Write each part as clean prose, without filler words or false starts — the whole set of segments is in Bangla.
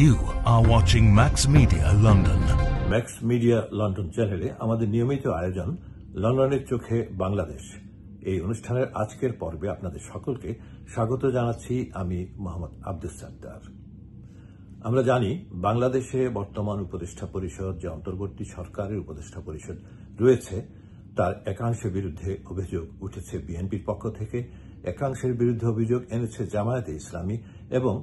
You are watching Max Media London. Max media London চ্যানেলে আমাদের নিয়মিত আয়োজন লন্ডনের চোখে বাংলাদেশ। এই অনুষ্ঠানের আজকের পর্বে আপনাদের সকলকে স্বাগত জানাচ্ছি আমি মোহাম্মদ আব্দুস সাত্তার। আমরা জানি বাংলাদেশে বর্তমান উপদেষ্টা পরিষদ যে অন্তর্বর্তী সরকারের উপদেষ্টা পরিষদ রয়েছে তার একাংশের বিরুদ্ধে অভিযোগ উঠেছে বিএনপির পক্ষ থেকে, একাংশের বিরুদ্ধে অভিযোগ এনেছে জামায়াতে ইসলামী এবং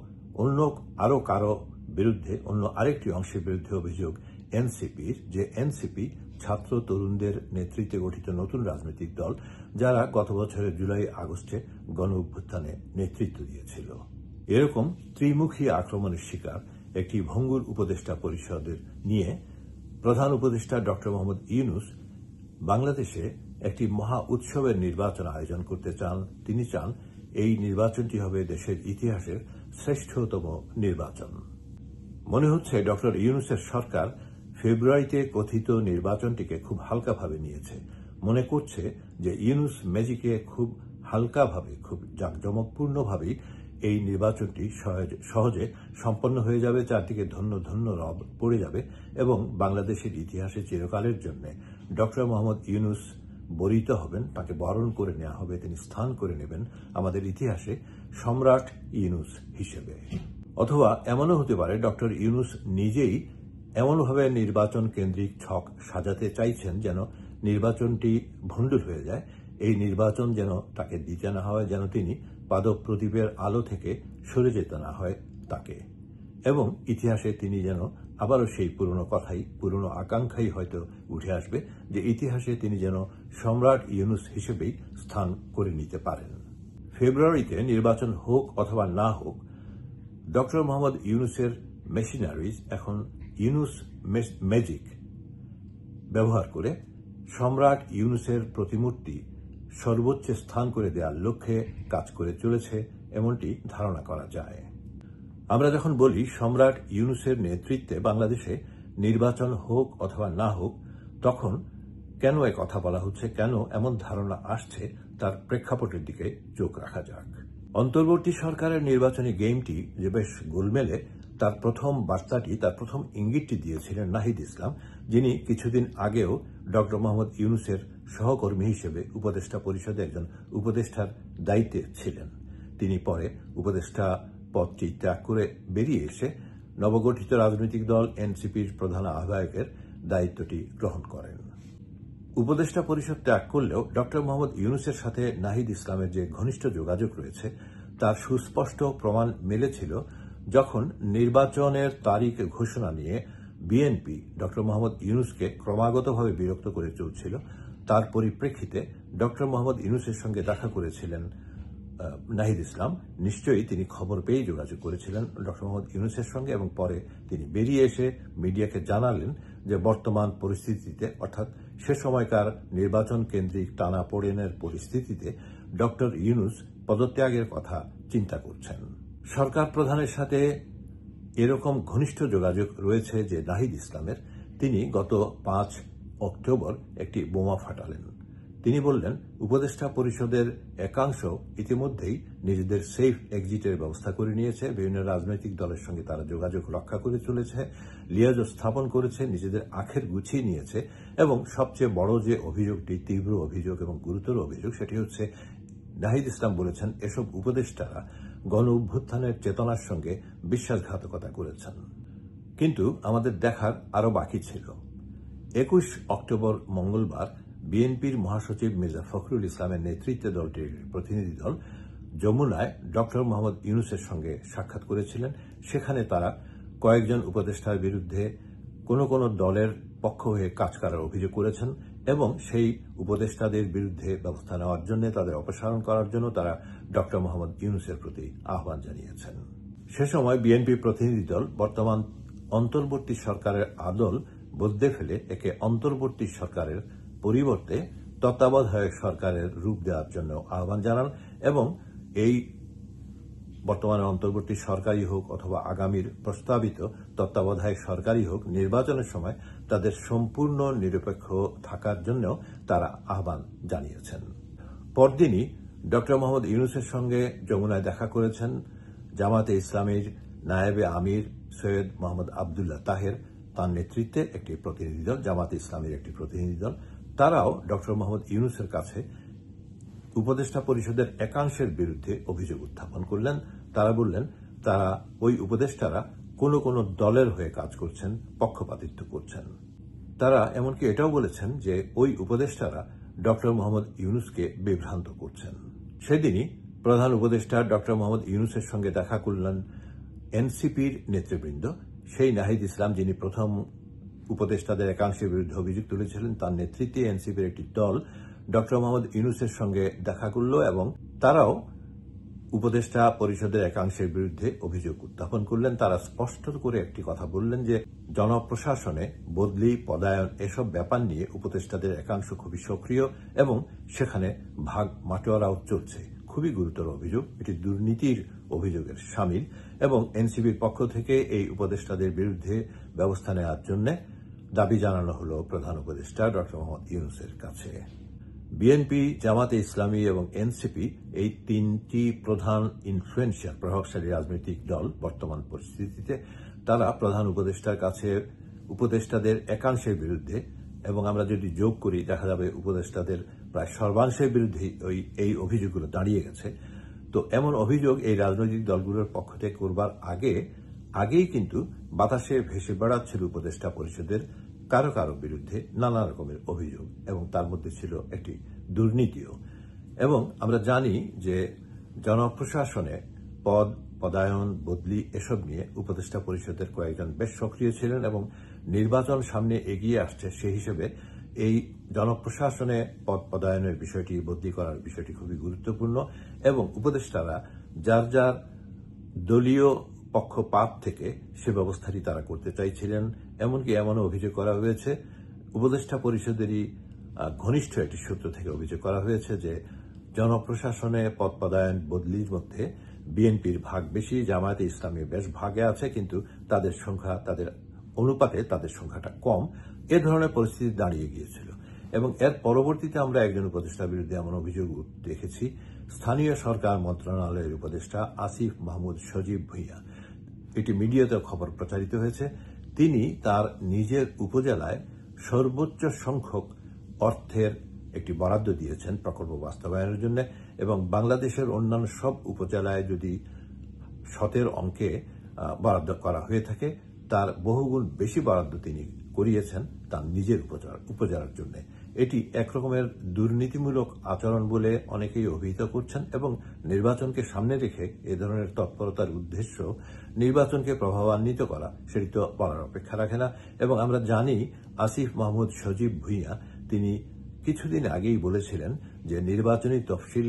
অন্য আরও কারো বিরুদ্ধে অন্য আরেকটি অংশের বিরুদ্ধে অভিযোগ এনসিপির, যে এনসিপি ছাত্র তরুণদের নেতৃত্বে গঠিত নতুন রাজনৈতিক দল যারা গত বছরের জুলাই আগস্টে গণ অভ্যুত্থানে নেতৃত্ব দিয়েছিল। এরকম ত্রিমুখী আক্রমণের শিকার একটি ভঙ্গুর উপদেষ্টা পরিষদের নিয়ে প্রধান উপদেষ্টা ড মোহাম্মদ ইউনূস বাংলাদেশে একটি মহা উৎসবের নির্বাচন আয়োজন করতে চান। তিনি চান এই নির্বাচনটি হবে দেশের ইতিহাসের শ্রেষ্ঠতম নির্বাচন। মনে হচ্ছে ড ইউনূসের সরকার ফেব্রুয়ারিতে কথিত নির্বাচনটিকে খুব হালকাভাবে নিয়েছে, মনে করছে যে ইউনূস ম্যাজিকে খুব হালকাভাবে, খুব জাঁকজমকপূর্ণভাবেই এই নির্বাচনটি সহজে সম্পন্ন হয়ে যাবে, চারদিকে ধন্য ধন্য রব পড়ে যাবে এবং বাংলাদেশের ইতিহাসে চিরকালের জন্য ড মোহাম্মদ ইউনূস বরিত হবেন, তাকে বরণ করে নেওয়া হবে, তিনি স্থান করে নেবেন আমাদের ইতিহাসে সম্রাট ইউনূস হিসেবে। অথবা এমনও হতে পারে ড ইউনূস নিজেই এমনভাবে নির্বাচন কেন্দ্রিক ছক সাজাতে চাইছেন যেন নির্বাচনটি ভণ্ডুল হয়ে যায়, এই নির্বাচন যেন তাকে দিতে না হয়, যেন তিনি পাদপ্রদীপের আলো থেকে সরে যেতে না হয় তাকে, এবং ইতিহাসে তিনি যেন আবারও সেই পুরনো কথাই, পুরনো আকাঙ্ক্ষাই হয়তো উঠে আসবে যে ইতিহাসে তিনি যেন সম্রাট ইউনূস হিসেবেই স্থান করে নিতে পারেন। ফেব্রুয়ারিতে নির্বাচন হোক অথবা না হোক, ড মোহাম্মদ ইউনূসের মেশিনারিজ এখন ইউনূস ম্যাজিক ব্যবহার করে সম্রাট ইউনূসের প্রতিমূর্তি সর্বোচ্চ স্থান করে দেওয়ার লক্ষ্যে কাজ করে চলেছে এমনটি ধারণা করা যায়। আমরা যখন বলি সম্রাট ইউনূসের নেতৃত্বে বাংলাদেশে নির্বাচন হোক অথবা না হোক, তখন কেন এ কথা বলা হচ্ছে, কেন এমন ধারণা আসছে, তার প্রেক্ষাপটের দিকে চোখ রাখা যাক। অন্তর্বর্তী সরকারের নির্বাচনী গেমটি যে বেশ গোলমেলে, তার প্রথম বার্তাটি, তার প্রথম ইঙ্গিতটি দিয়েছিলেন নাহিদ ইসলাম, যিনি কিছুদিন আগেও ড মোহাম্মদ ইউনূসের সহকর্মী হিসেবে উপদেষ্টা পরিষদে একজন উপদেষ্টার দায়িত্বে ছিলেন। তিনি পরে উপদেষ্টা পদটি ত্যাগ করে বেরিয়ে এসে নবগঠিত রাজনৈতিক দল এনসিপির প্রধান আহ্বায়কের দায়িত্বটি গ্রহণ করেন। উপদেষ্টা পরিষদ ত্যাগ করলেও ড মোহাম্মদ ইউনূসের সাথে নাহিদ ইসলামের যে ঘনিষ্ঠ যোগাযোগ রয়েছে তার সুস্পষ্ট প্রমাণ মিলেছিল যখন নির্বাচনের তারিখ ঘোষণা নিয়ে বিএনপি ড মোহাম্মদ ইউনূসকে ক্রমাগতভাবে বিরক্ত করে চলছিল। তার পরিপ্রেক্ষিতে ড মোহাম্মদ ইউনূসের সঙ্গে দেখা করেছিলেন নাহিদ ইসলাম। নিশ্চয়ই তিনি খবর পেয়ে যোগাযোগ করেছিলেন ড মোহাম্মদ ইউনূসের সঙ্গে এবং পরে তিনি বেরিয়ে এসে মিডিয়াকে জানালেন যে বর্তমান পরিস্থিতিতে, অর্থাৎ সে সময়কার নির্বাচন কেন্দ্রিক টানাপোড়েনের পরিস্থিতিতে ড ইউনূস পদত্যাগের কথা চিন্তা করছেন। সরকার প্রধানের সাথে এরকম ঘনিষ্ঠ যোগাযোগ রয়েছে যে নাহিদ ইসলামের, তিনি গত 5 অক্টোবর একটি বোমা ফাটালেন। তিনি বললেন উপদেষ্টা পরিষদের একাংশ ইতিমধ্যেই নিজেদের সেফ এক্সিটের ব্যবস্থা করে নিয়েছে, বিভিন্ন রাজনৈতিক দলের সঙ্গে তারা যোগাযোগ রক্ষা করে চলেছে, লিয়াজোগ স্থাপন করেছে, নিজেদের আখের গুছিয়ে নিয়েছে এবং সবচেয়ে বড় যে অভিযোগটি, তীব্র অভিযোগ এবং গুরুতর অভিযোগ, সেটি হচ্ছে নাহিদ ইসলাম বলেছেন এসব উপদেষ্টারা গণ অভ্যুত্থানের চেতনার সঙ্গে বিশ্বাসঘাতকতা করেছেন। কিন্তু আমাদের দেখার আরও বাকি ছিল। 21 অক্টোবর মঙ্গলবার বিএনপির মহাসচিব মির্জা ফখরুল ইসলামের নেতৃত্বে দলটির প্রতিনিধি দল যমুনায় ড মোহাম্মদ ইউনূসের সঙ্গে সাক্ষাৎ করেছিলেন। সেখানে তারা কয়েকজন উপদেষ্টার বিরুদ্ধে কোন দলের পক্ষ হয়ে কাজ করার অভিযোগ করেছেন এবং সেই উপদেষ্টাদের বিরুদ্ধে ব্যবস্থা নেওয়ার জন্য, তাদের অপসারণ করার জন্য তারা ড মোহাম্মদ ইউনূসের প্রতি আহ্বান জানিয়েছেন। সে সময় বিএনপি প্রতিনিধি দল বর্তমান অন্তর্বর্তী সরকারের আদল বদলে ফেলে একে অন্তর্বর্তী সরকারের পরিবর্তে তত্ত্বাবধায়ক সরকারের রূপ দেওয়ার জন্য আহ্বান জানান এবং এই বর্তমানে অন্তর্বর্তী সরকারই হোক অথবা আগামীর প্রস্তাবিত তত্ত্বাবধায়ক সরকারই হোক, নির্বাচনের সময় তাদের সম্পূর্ণ নিরপেক্ষ থাকার জন্য তারা আহ্বান জানিয়েছেন। পরদিনই ড মোহাম্মদ ইউনূসের সঙ্গে যমুনায় দেখা করেছেন জামায়াতে ইসলামীর নায়েবে আমির সৈয়দ মোহাম্মদ আবদুল্লাহ তাহের, তার নেতৃত্বে একটি প্রতিনিধি দল, জামাতে ইসলামীর একটি প্রতিনিধি দল, তারাও ডক্টর মোহাম্মদ ইউনূসের কাছে উপদেষ্টা পরিষদের একাংশের বিরুদ্ধে অভিযোগ উত্থাপন করলেন। তারা বললেন তারা ওই উপদেষ্টারা কোন কোন দলের হয়ে কাজ করছেন, পক্ষপাতিত্ব করছেন। তারা এমনকি এটাও বলেছেন যে ওই উপদেষ্টারা ডক্টর মোহাম্মদ ইউনূসকে বিভ্রান্ত করছেন। সেদিনই প্রধান উপদেষ্টা ডক্টর মোহাম্মদ ইউনূসের সঙ্গে দেখা করলেন এনসিপির নেতৃবৃন্দ। সেই নাহিদ ইসলাম, যিনি প্রথম উপদেষ্টাদের একাংশের বিরুদ্ধে অভিযোগ তুলেছিলেন, তার নেতৃত্বে এনসিপির একটি দল ডক্টর মোহাম্মদ ইউনূসের সঙ্গে দেখা করল এবং তারাও উপদেষ্টা পরিষদের একাংশের বিরুদ্ধে অভিযোগ উত্থাপন করলেন। তারা স্পষ্ট করে একটি কথা বললেন যে জনপ্রশাসনে বদলি, পদায়ন এসব ব্যাপার নিয়ে উপদেষ্টাদের একাংশ খুবই সক্রিয় এবং সেখানে ভাগ মাটোয়ারাও চলছে। খুবই গুরুতর অভিযোগ, এটি দুর্নীতির অভিযোগের শামিল এবং এনসিপির পক্ষ থেকে এই উপদেষ্টাদের বিরুদ্ধে ব্যবস্থা নেওয়ার জন্য দাবি জানানো হল প্রধান উপদেষ্টা ডক্টর মোহাম্মদ ইউনূসের কাছে। বিএনপি, জামাতে ইসলামী এবং এনসিপি, এই তিনটি প্রধান ইনফ্লুয়েন্সিয়াল প্রভাবশালী রাজনৈতিক দল বর্তমান পরিস্থিতিতে তারা প্রধান উপদেষ্টার কাছে উপদেষ্টাদের একাংশের বিরুদ্ধে, এবং আমরা যদি যোগ করি দেখা যাবে উপদেষ্টাদের প্রায় সর্বাংশের বিরুদ্ধে এই অভিযোগগুলো দাঁড়িয়ে গেছে। তো এমন অভিযোগ এই রাজনৈতিক দলগুলোর পক্ষ থেকে করবার আগেই কিন্তু বাতাসে ভেসে বেড়াচ্ছিল উপদেষ্টা পরিষদের কারো কারো বিরুদ্ধে নানা রকমের অভিযোগ, এবং তার মধ্যে ছিল একটি দুর্নীতিও। এবং আমরা জানি যে জনপ্রশাসনে পদ, পদায়ন, বদলি এসব নিয়ে উপদেষ্টা পরিষদের কয়েকজন বেশ সক্রিয় ছিলেন এবং নির্বাচন সামনে এগিয়ে আসছে, সেই হিসেবে এই জনপ্রশাসনে পদ পদায়নের বিষয়টি, বদলি করার বিষয়টি খুবই গুরুত্বপূর্ণ এবং উপদেষ্টারা যার যার দলীয় পক্ষপাত থেকে সে ব্যবস্থাটি তারা করতে চাইছিলেন। এমনকি এমনও অভিযোগ করা হয়েছে, উপদেষ্টা পরিষদেরই ঘনিষ্ঠ একটি সূত্র থেকে অভিযোগ করা হয়েছে যে জনপ্রশাসনে পদ পদায়ন বদলির মধ্যে বিএনপির ভাগ বেশি, জামায়াতে ইসলামী বেশ ভাগে আছে, কিন্তু তাদের সংখ্যা, তাদের অনুপাতে তাদের সংখ্যাটা কম। এ ধরনের পরিস্থিতি দাঁড়িয়ে গিয়েছিল এবং এর পরবর্তীতে আমরা একজন উপদেষ্টার বিরুদ্ধে এমন অভিযোগ দেখেছি। স্থানীয় সরকার মন্ত্রণালয়ের উপদেষ্টা আসিফ মাহমুদ সজীব ভুঁইয়া, এটি মিডিয়াতে খবর প্রচারিত হয়েছে, তিনি তার নিজের উপজেলায় সর্বোচ্চ সংখ্যক অর্থের একটি বরাদ্দ দিয়েছেন প্রকল্প বাস্তবায়নের জন্য, এবং বাংলাদেশের অন্যান্য সব উপজেলায় যদি শতের অঙ্কে বরাদ্দ করা হয়ে থাকে তার বহুগুণ বেশি বরাদ্দ তিনি করিয়েছেন তার নিজের উপজেলার জন্য। এটি একরকমের দুর্নীতিমূলক আচরণ বলে অনেকেই অভিহিত করছেন এবং নির্বাচনকে সামনে রেখে এ ধরনের তৎপরতার উদ্দেশ্য নির্বাচনকে প্রভাবান্বিত করা, সেটি তো বলার অপেক্ষা রাখে না। এবং আমরা জানি আসিফ মাহমুদ সজীব ভুঁইয়া তিনি কিছুদিন আগেই বলেছিলেন যে নির্বাচনী তফসিল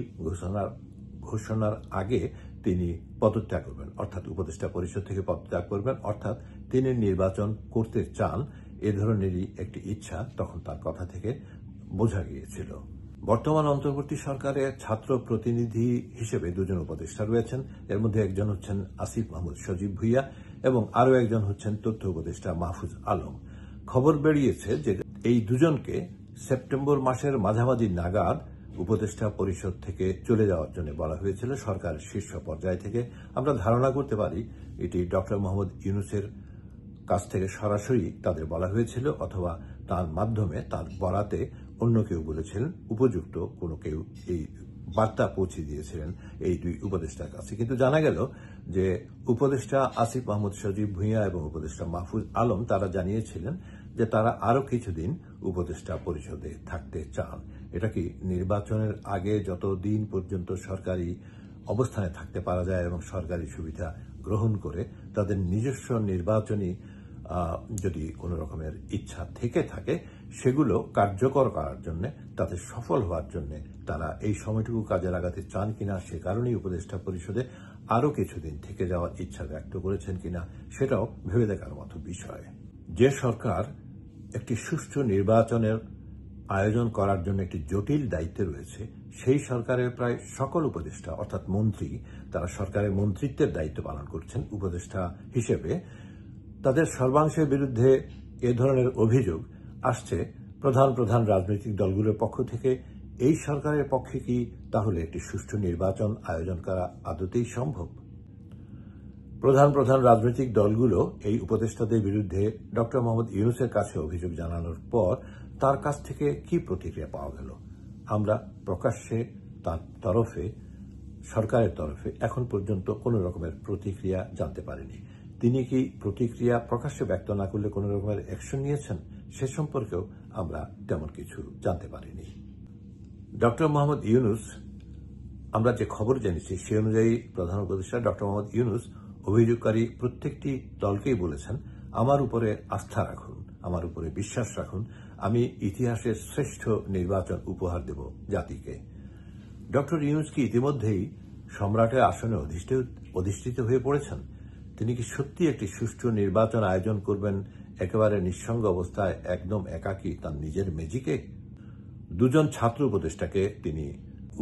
ঘোষণার আগে তিনি পদত্যাগ করবেন, অর্থাৎ উপদেষ্টা পরিষদ থেকে পদত্যাগ করবেন, অর্থাৎ তিনি নির্বাচন করতে চান, এ ধরনেরই একটি ইচ্ছা তখন তার কথা থেকে বোঝা গিয়েছিল। বর্তমান অন্তর্বর্তী সরকারে ছাত্র প্রতিনিধি হিসেবে দুজন উপদেষ্টা রয়েছেন, এর মধ্যে একজন হচ্ছেন আসিফ মাহমুদ সজীব ভুঁইয়া এবং আরও একজন হচ্ছেন তথ্য উপদেষ্টা মাহফুজ আলম। খবর বেরিয়েছে যে এই দুজনকে সেপ্টেম্বর মাসের মাঝামাঝি নাগাদ উপদেষ্টা পরিষদ থেকে চলে যাওয়ার জন্য বলা হয়েছিল সরকারের শীর্ষ পর্যায় থেকে। আমরা ধারণা করতে পারি এটি ডক্টর মোহাম্মদ ইউনূসের কাছ থেকে সরাসরি তাদের বলা হয়েছিল, অথবা তার মাধ্যমে, তার বরাতে অন্য কেউ বলেছিলেন, উপযুক্ত কোনো কেউ এই বার্তা পৌঁছে দিয়েছিলেন এই দুই উপদেষ্টার কাছে। কিন্তু জানা গেল যে উপদেষ্টা আসিফ মাহমুদ সজীব ভুঁইয়া এবং উপদেষ্টা মাহফুজ আলম তারা জানিয়েছিলেন যে তারা আরো কিছুদিন উপদেষ্টা পরিষদে থাকতে চান। এটা কি নির্বাচনের আগে যতদিন পর্যন্ত সরকারি অবস্থানে থাকতে পারা যায় এবং সরকারি সুবিধা গ্রহণ করে তাদের নিজস্ব নির্বাচনী যদি কোনো রকমের ইচ্ছা থেকে থাকে সেগুলো কার্যকর করার জন্য, তাতে সফল হওয়ার জন্য তারা এই সময়টুকু কাজে লাগাতে চান কিনা, সে কারণেই উপদেষ্টা পরিষদে আরো কিছুদিন থেকে যাওয়ার ইচ্ছা ব্যক্ত করেছেন কিনা সেটাও ভেবে দেখার মতো বিষয়। যে সরকার একটি সুষ্ঠু নির্বাচনের আয়োজন করার জন্য একটি জটিল দায়িত্বে রয়েছে, সেই সরকারের প্রায় সকল উপদেষ্টা অর্থাৎ মন্ত্রী, তারা সরকারের মন্ত্রিত্বের দায়িত্ব পালন করছেন উপদেষ্টা হিসেবে, তাদের সর্বাংশের বিরুদ্ধে এ ধরনের অভিযোগ আসছে প্রধান প্রধান রাজনৈতিক দলগুলোর পক্ষ থেকে। এই সরকারের পক্ষে কি তাহলে একটি সুষ্ঠু নির্বাচন আয়োজন করা আদতেই সম্ভব? প্রধান প্রধান রাজনৈতিক দলগুলো এই উপদেষ্টাদের বিরুদ্ধে ডক্টর মোহাম্মদ ইউনূসের কাছে অভিযোগ জানানোর পর তার কাছ থেকে কি প্রতিক্রিয়া পাওয়া গেল? আমরা প্রকাশ্যে তার তরফে, সরকারের তরফে এখন পর্যন্ত কোনো রকমের প্রতিক্রিয়া জানতে পারিনি। তিনি কি প্রতিক্রিয়া প্রকাশ্যে ব্যক্ত না করলে কোনো রকমের অ্যাকশন নিয়েছেন সে সম্পর্কেও আমরা তেমন কিছু জানতে পারিনি। ডক্টর মোহাম্মদ ইউনূস, আমরা যে খবর জেনেছি সে অনুযায়ী প্রধান উপদেষ্টা ডক্টর মোহাম্মদ ইউনূস অভিযোগকারী প্রত্যেকটি দলকেই বলেছেন, আমার উপরে আস্থা রাখুন, আমার উপরে বিশ্বাস রাখুন, আমি ইতিহাসের শ্রেষ্ঠ নির্বাচন উপহার দেব জাতিকে। ডক্টর ইউনূস কি ইতিমধ্যেই সম্রাটের আসনে অধিষ্ঠিত হয়ে পড়েছেন? তিনি কি সত্যি একটি সুষ্ঠু নির্বাচন আয়োজন করবেন একেবারে নিঃসঙ্গ অবস্থায়, একদম একাকী তার নিজের মেজিকে? দুজন ছাত্র উপদেষ্টাকে তিনি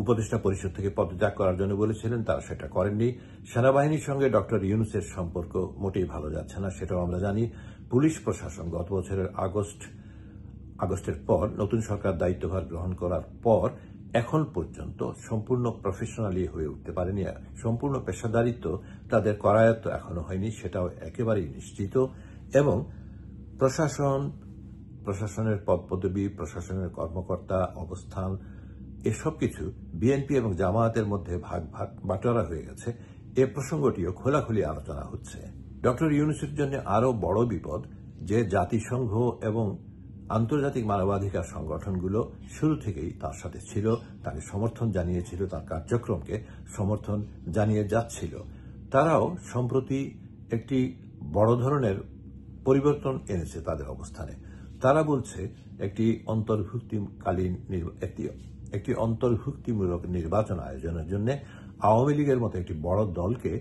উপদেষ্টা পরিষদ থেকে পদত্যাগ করার জন্য বলেছিলেন, তারা সেটা করেননি। সেনাবাহিনীর সঙ্গে ডক্টর ইউনূসের সম্পর্ক মোটেই ভালো যাচ্ছে না, সেটাও আমরা জানি। পুলিশ প্রশাসন গত বছরের আগস্টের পর নতুন সরকার দায়িত্বভার গ্রহণ করার পর এখন পর্যন্ত সম্পূর্ণ প্রফেশনালি হয়ে উঠতে পারেনি, সম্পূর্ণ পেশাদারিত্ব তাদের করায়ত্ত এখনো হয়নি, সেটাও একেবারেই নিশ্চিত। এবং প্রশাসনের পদপদবি, প্রশাসনের কর্মকর্তা অবস্থান, এসব কিছু বিএনপি এবং জামায়াতের মধ্যে ভাগ বাটোয়ারা হয়ে গেছে। এ প্রসঙ্গটিও খোলাখুলি আলোচনা হচ্ছে। ডক্টর ইউনূসের জন্য আরও বড় বিপদ যে জাতিসংঘ এবং আন্তর্জাতিক মানবাধিকার সংগঠনগুলো শুরু থেকেই তার সাথে ছিল, তাকে সমর্থন জানিয়েছিল, তার কার্যক্রমকে সমর্থন জানিয়ে যাচ্ছিল। তারাও সম্প্রতি একটি বড় ধরনের পরিবর্তন এনেছে তাদের অবস্থানে। তারা বলছে একটি অন্তর্ভুক্তিমূলক নির্বাচন আয়োজনের জন্য আওয়ামী লীগের মতো একটি বড় দলকে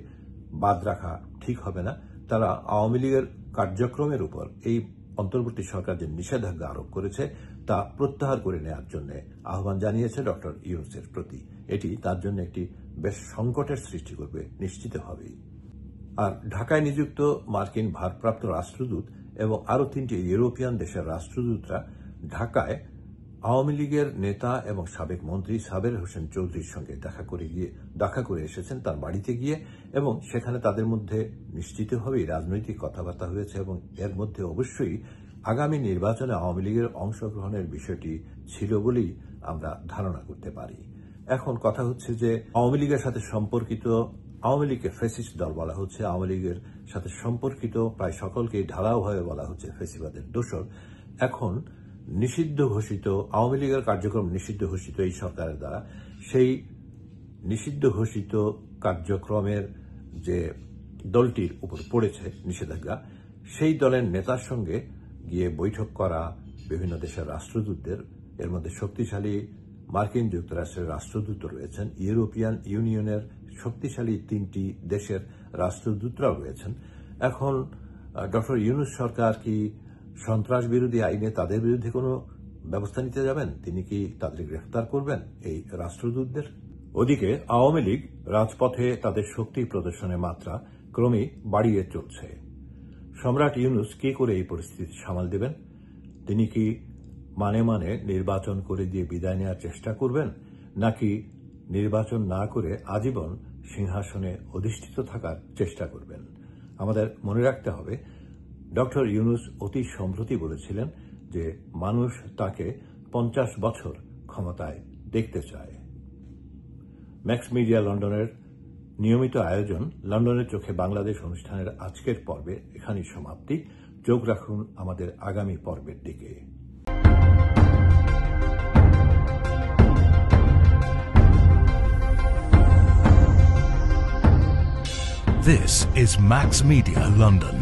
বাদ রাখা ঠিক হবে না। তারা আওয়ামী লীগের কার্যক্রমের উপর এই অন্তর্বর্তী সরকার যে নিষেধাজ্ঞা আরোপ করেছে তা প্রত্যাহার করে নেওয়ার জন্য আহ্বান জানিয়েছে ডক্টর ইউনূসের প্রতি। এটি তার জন্য একটি বেশ সংকটের সৃষ্টি করবে নিশ্চিতভাবেই। আর ঢাকায় নিযুক্ত মার্কিন ভারপ্রাপ্ত রাষ্ট্রদূত এবং আরও 3টি ইউরোপিয়ান দেশের রাষ্ট্রদূতরা ঢাকায় আওয়ামী লীগের নেতা এবং সাবেক মন্ত্রী সাবের হোসেন চৌধুরীর সঙ্গে দেখা করে এসেছেন তার বাড়িতে গিয়ে, এবং সেখানে তাদের মধ্যে নিশ্চিতভাবেই রাজনৈতিক কথাবার্তা হয়েছে এবং এর মধ্যে অবশ্যই আগামী নির্বাচনে আওয়ামী লীগের অংশগ্রহণের বিষয়টি ছিল বলেই আমরা ধারণা করতে পারি। এখন কথা হচ্ছে যে আওয়ামী লীগের সাথে সম্পর্কিত, আওয়ামী লীগকে ফ্যাসিস্ট দল বলা হচ্ছে, আওয়ামী লীগের সাথে সম্পর্কিত প্রায় সকলকেই ঢালাওভাবে বলা হচ্ছে ফ্যাসিবাদের দোসর। এখন নিষিদ্ধ ঘোষিত আওয়ামী লীগের কার্যক্রম নিষিদ্ধ ঘোষিত এই সরকারের দ্বারা, সেই নিষিদ্ধ ঘোষিত কার্যক্রমের যে দলটির উপর পড়েছে নিষেধাজ্ঞা, সেই দলের নেতার সঙ্গে গিয়ে বৈঠক করা বিভিন্ন দেশের রাষ্ট্রদূতদের, এর মধ্যে শক্তিশালী মার্কিন যুক্তরাষ্ট্রের রাষ্ট্রদূত রয়েছেন, ইউরোপিয়ান ইউনিয়নের শক্তিশালী 3টি দেশের রাষ্ট্রদূতরাও রয়েছেন। এখন ডক্টর ইউনূস সরকার কি সন্ত্রাস বিরোধী আইনে তাদের বিরুদ্ধে কোনো ব্যবস্থা নিতে যাবেন? তিনি কি তাদের গ্রেফতার করবেন এই রাষ্ট্রদূতদের? ওদিকে আওয়ামী লীগ রাজপথে তাদের শক্তি প্রদর্শনের মাত্রা ক্রমেই বাড়িয়ে চলছে। সম্রাট ইউনূস কি করে এই পরিস্থিতি সামাল দেবেন? তিনি কি মানে নির্বাচন করে দিয়ে বিদায় নেওয়ার চেষ্টা করবেন, নাকি নির্বাচন না করে আজীবন সিংহাসনে অধিষ্ঠিত থাকার চেষ্টা করবেন? আমাদের মনে রাখতে হবে, ডক্টর ইউনূস অতি সম্প্রতি বলেছিলেন যে মানুষ তাকে 50 বছর ক্ষমতায় দেখতে চায়। ম্যাক্স মিডিয়া লন্ডনের নিয়মিত আয়োজন লন্ডনের চোখে বাংলাদেশ অনুষ্ঠানের আজকের পর্বে এখানেই সমাপ্তি। চোখ রাখুন আমাদের আগামী পর্বের দিকে। This is Max Media London.